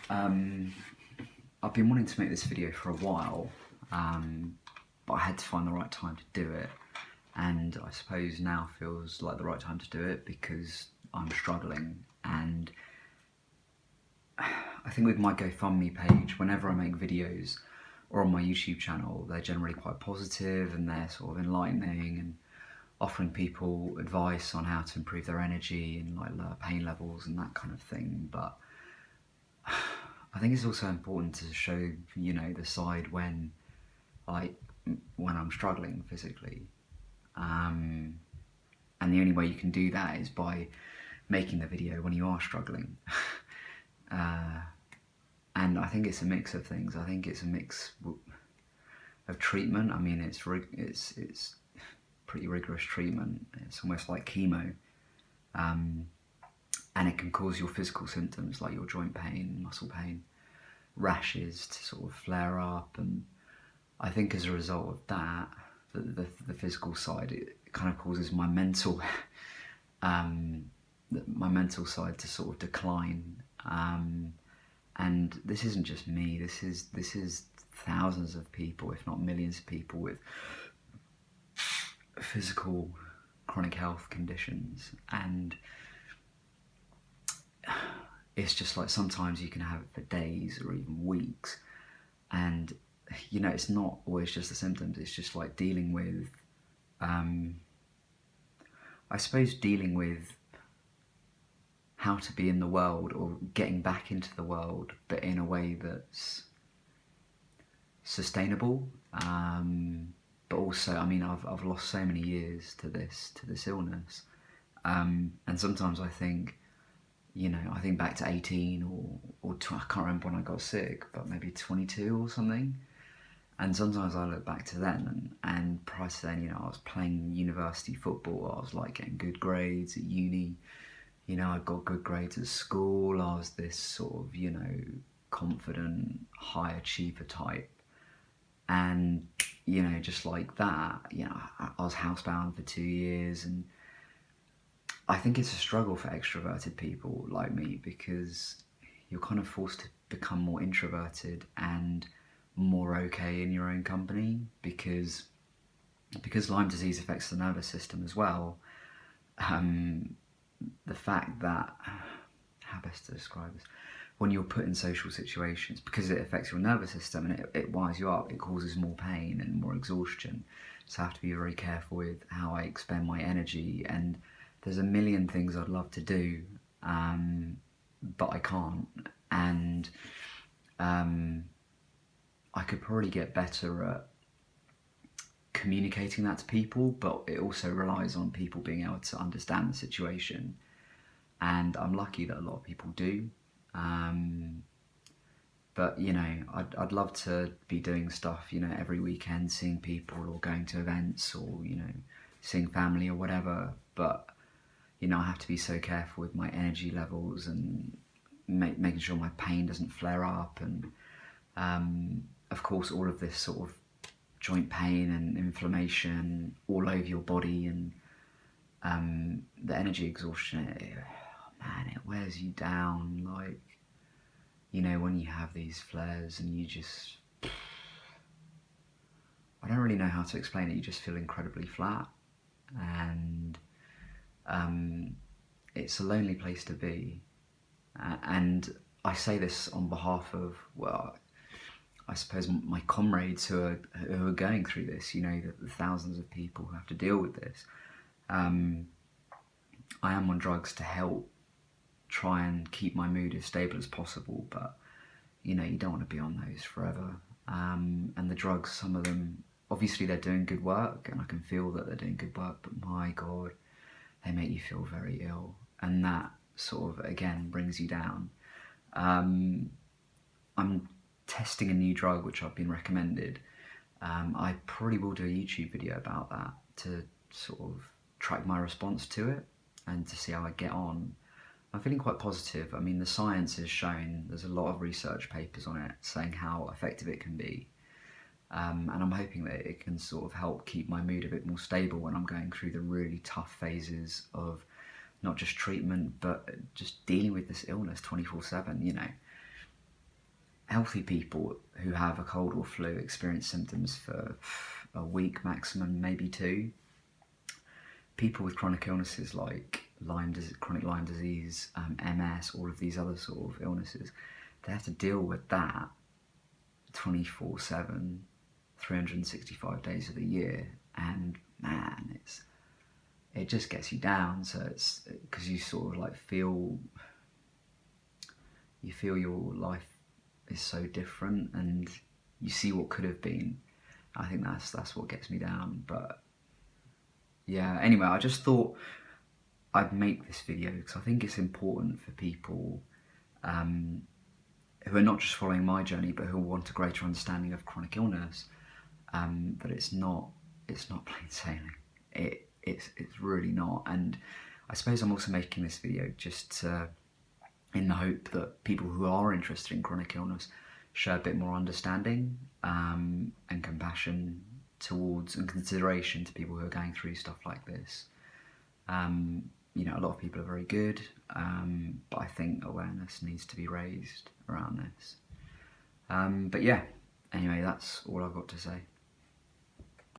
I've been wanting to make this video for a while, but I had to find the right time to do it, and I suppose now feels like the right time to do it because I'm struggling. And I think with my Gofundme page, whenever I make videos or on my YouTube channel, they're generally quite positive and they're sort of enlightening and offering people advice on how to improve their energy and like lower pain levels and that kind of thing. But I think it's also important to show, you know, the side when I'm struggling physically. And the only way you can do that is by making the video when you are struggling. And I think it's a mix of things. I think it's a mix of treatment. I mean, it's pretty rigorous treatment. It's almost like chemo. And it can cause your physical symptoms like your joint pain, muscle pain, rashes to sort of flare up. And I think as a result of that, the physical side, it kind of causes my mental side to sort of decline. And this isn't just me. This is thousands of people, if not millions of people, with physical chronic health conditions. And it's just like sometimes you can have it for days or even weeks, and you know, it's not always just the symptoms. It's just like dealing with I suppose dealing with how to be in the world or getting back into the world, but in a way that's sustainable. But also, I mean, I've lost so many years to this illness, and sometimes I think, you know, I think back to 18 or I can't remember when I got sick, but maybe 22 or something. And sometimes I look back to then, and prior to then, you know, I was playing university football. I was like getting good grades at uni. You know, I got good grades at school. I was this sort of, you know, confident, high achiever type. And, you know, just like that, you know, I was housebound for 2 years. And I think it's a struggle for extroverted people like me because you're kind of forced to become more introverted and more okay in your own company because Lyme disease affects the nervous system as well. The fact that, how best to describe this, when you're put in social situations, because it affects your nervous system and it wires you up, it causes more pain and more exhaustion. So I have to be very careful with how I expend my energy, and there's a million things I'd love to do, but I can't. And I could probably get better at communicating that to people, but it also relies on people being able to understand the situation. And I'm lucky that a lot of people do. But, you know, I'd love to be doing stuff, you know, every weekend, seeing people or going to events or, you know, seeing family or whatever. But, you know, I have to be so careful with my energy levels and making sure my pain doesn't flare up. And, of course, all of this sort of joint pain and inflammation all over your body, and the energy exhaustion, it wears you down. Like, you know, when you have these flares and you just, I don't really know how to explain it, you just feel incredibly flat, and it's a lonely place to be. And I say this on behalf of, well, I suppose my comrades who are going through this, you know, the thousands of people who have to deal with this. I am on drugs to help try and keep my mood as stable as possible, but, you know, you don't want to be on those forever. And the drugs, some of them, obviously they're doing good work, and I can feel that they're doing good work, but my God, they make you feel very ill. And that sort of, again, brings you down. I'm testing a new drug which I've been recommended. I probably will do a YouTube video about that to sort of track my response to it and to see how I get on. I'm feeling quite positive. I mean, the science is shown, there's a lot of research papers on it saying how effective it can be. And I'm hoping that it can sort of help keep my mood a bit more stable when I'm going through the really tough phases of not just treatment, but just dealing with this illness 24/7, you know. healthy people who have a cold or flu experience symptoms for a week maximum, maybe 2. People with chronic illnesses like Lyme disease, chronic Lyme disease, MS, all of these other sort of illnesses, they have to deal with that 24/7, 365 days of the year, and man, it just gets you down. So it's because you sort of like feel your life is so different, and you see what could have been. I think that's what gets me down. But yeah, anyway, I just thought I'd make this video because I think it's important for people who are not just following my journey, but who want a greater understanding of chronic illness. But it's not plain sailing. It's really not. And I suppose I'm also making this video just in the hope that people who are interested in chronic illness show a bit more understanding and compassion towards and consideration to people who are going through stuff like this. You know, a lot of people are very good, but I think awareness needs to be raised around this. But yeah, anyway, that's all I've got to say.